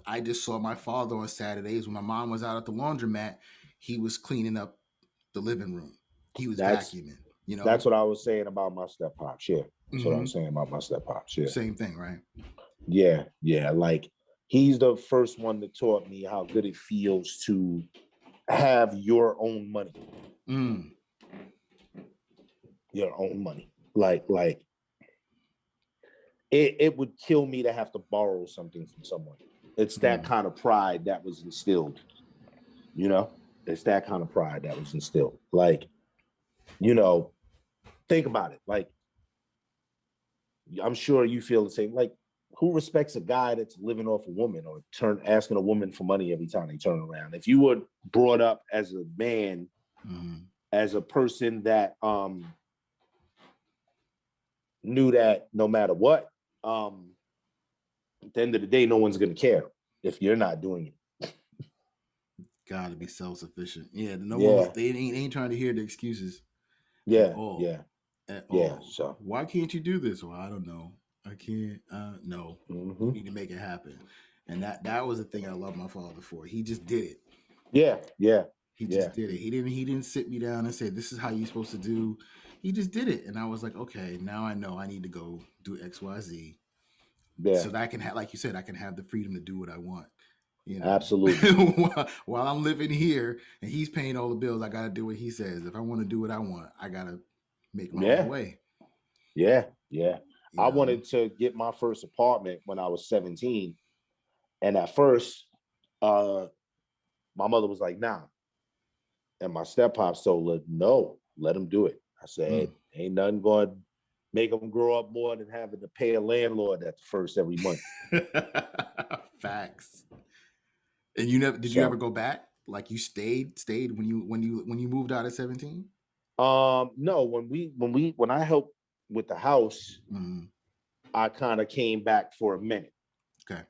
I just saw my father on Saturdays when my mom was out at the laundromat. He was cleaning up the living room. He was vacuuming. That's what I was saying about my step pops. Yeah, that's what I was saying about my step pops. Yeah, same thing, right? Yeah. Like, he's the first one that taught me how good it feels to have your own money. Your own money. Like it would kill me to have to borrow something from someone. It's that kind of pride that was instilled. It's that kind of pride that was instilled. Like, think about it. Like, I'm sure you feel the same. Like, who respects a guy that's living off a woman or asking a woman for money every time they turn around? If you were brought up as a man, as a person that knew that no matter what, at the end of the day, no one's going to care if you're not doing it. Gotta be self-sufficient. Yeah, they ain't trying to hear the excuses. At all. So why can't you do this? Well, I don't know. I can't. No, you need to make it happen. And that was the thing I love my father for. He just did it. He just did it. He didn't sit me down and say, "This is how you're supposed to do." He just did it, and I was like, "Okay, now I know I need to go do X, Y, Z." So that I can have, like you said, I can have the freedom to do what I want. Absolutely. While I'm living here and he's paying all the bills, I got to do what he says. If I want to do what I want, I got to make my own way. Yeah. I wanted to get my first apartment when I was 17. And at first, my mother was like, nah. And my step pops told her, no, let him do it. I said, ain't nothing going to make him grow up more than having to pay a landlord at the first every month. Facts. And did you ever go back? Like, you stayed when you moved out at 17? No, when I helped with the house, I kind of came back for a minute. Okay.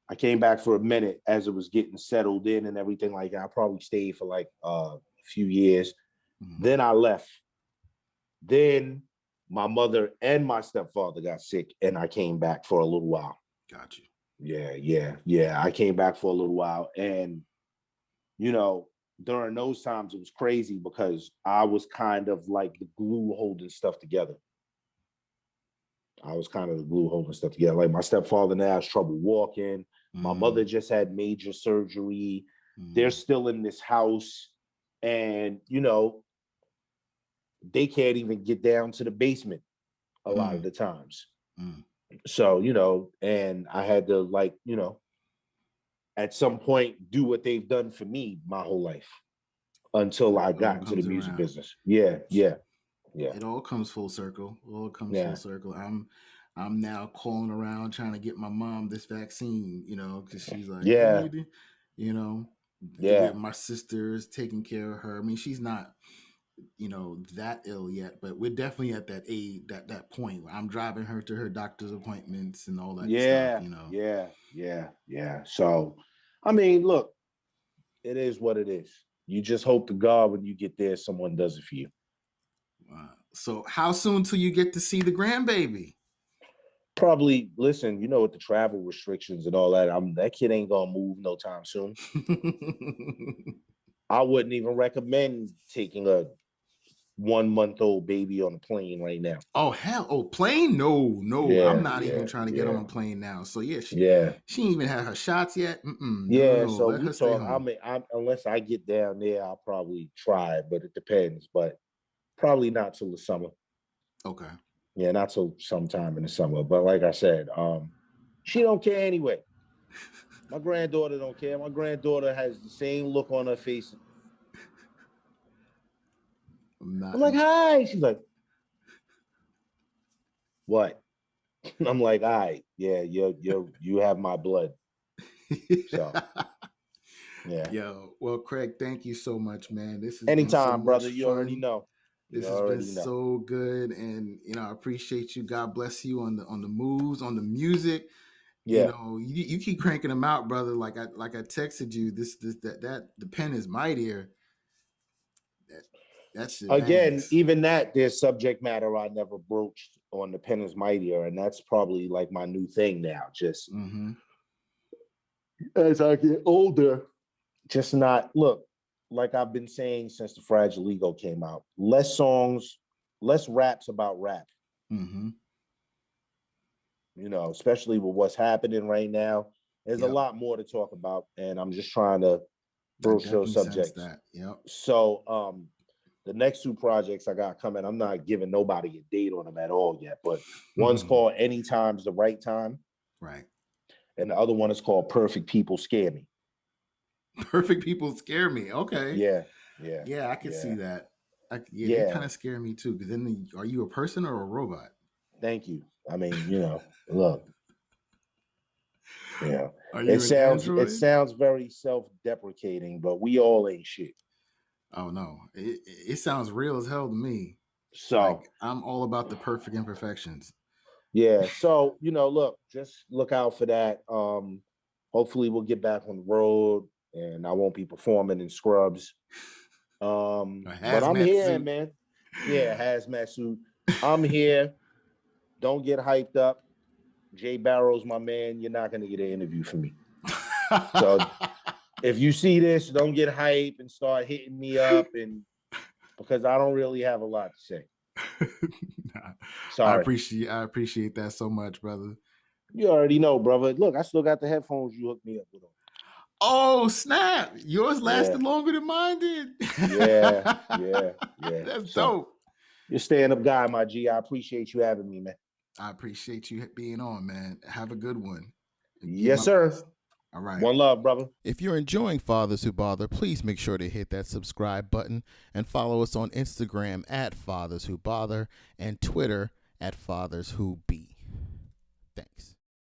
I came back for a minute as it was getting settled in and everything like that. I probably stayed for like a few years. Then I left. Then my mother and my stepfather got sick, and I came back for a little while. Got you. Yeah. I came back for a little while, and you know, during those times it was crazy because I was kind of like the glue holding stuff together. Like my stepfather now has trouble walking. My mother just had major surgery. They're still in this house, and they can't even get down to the basement a lot of the times. So, and I had to at some point do what they've done for me my whole life until I got into the music business. Yeah. It all comes full circle. Full circle. I'm now calling around trying to get my mom this vaccine, because she's like, with my sister's taking care of her. I mean, she's not, that ill yet, but we're definitely at that age, that point where I'm driving her to her doctor's appointments and all that stuff, Yeah. So, I mean, look, it is what it is. You just hope to God when you get there, someone does it for you. So how soon till you get to see the grandbaby? Probably, listen, with the travel restrictions and all that, that kid ain't gonna move no time soon. I wouldn't even recommend taking a 1-month-old baby on a plane right now. Oh hell! Oh, plane? No. Yeah, I'm not even trying to get on a plane now. So she ain't even had her shots yet. No. So let her stay home. Unless I get down there, I'll probably try, but it depends. But probably not till the summer. Okay. Yeah, not till sometime in the summer. But like I said, she don't care anyway. My granddaughter don't care. My granddaughter has the same look on her face. I'm like, hi. She's like, what? I'm like, all right, yeah, you have my blood. So, yeah. Yo, well, Craig, thank you so much, man. This has Anytime, been so brother. much You fun. already know. This has been so good, and I appreciate you. God bless you on the moves, on the music. Yeah. You keep cranking them out, brother. Like I texted you. That the pen is mightier. That's again, even that there's subject matter I never broached on the pen is mightier, and that's probably like my new thing now. Just as I get older, just not look like I've been saying since the Fragile Ego came out. Less songs, less raps about rap. Especially with what's happening right now. There's a lot more to talk about, and I'm just trying to broach those subjects. So, the next 2 projects I got coming, I'm not giving nobody a date on them at all yet, but one's called Anytime's the Right Time. Right. And the other one is called Perfect People Scare Me. Perfect People Scare Me. Okay. Yeah, I can see that. They kind of scare me too. Because then, are you a person or a robot? Thank you. I mean, look. Are you an android? It sounds very self-deprecating, but we all ain't shit. Oh no, it sounds real as hell to me. So I'm all about the perfect imperfections. Yeah. So, look, just look out for that. Hopefully we'll get back on the road and I won't be performing in scrubs. But I'm here, suit. Man. Yeah, hazmat suit. I'm here. Don't get hyped up. Jay Barrow's my man. You're not going to get an interview from me. So if you see this, don't get hype and start hitting me up, and because I don't really have a lot to say. Sorry. I appreciate that so much, brother. You already know, brother. Look, I still got the headphones you hooked me up with. Oh, snap. Yours lasted longer than mine did. Yeah. That's dope. You're a stand-up guy, my G. I appreciate you having me, man. I appreciate you being on, man. Have a good one. Yes, sir. Best. All right. One love, brother. If you're enjoying Fathers Who Bother, please make sure to hit that subscribe button and follow us on Instagram at Fathers Who Bother and Twitter at Fathers Who Be. Thanks.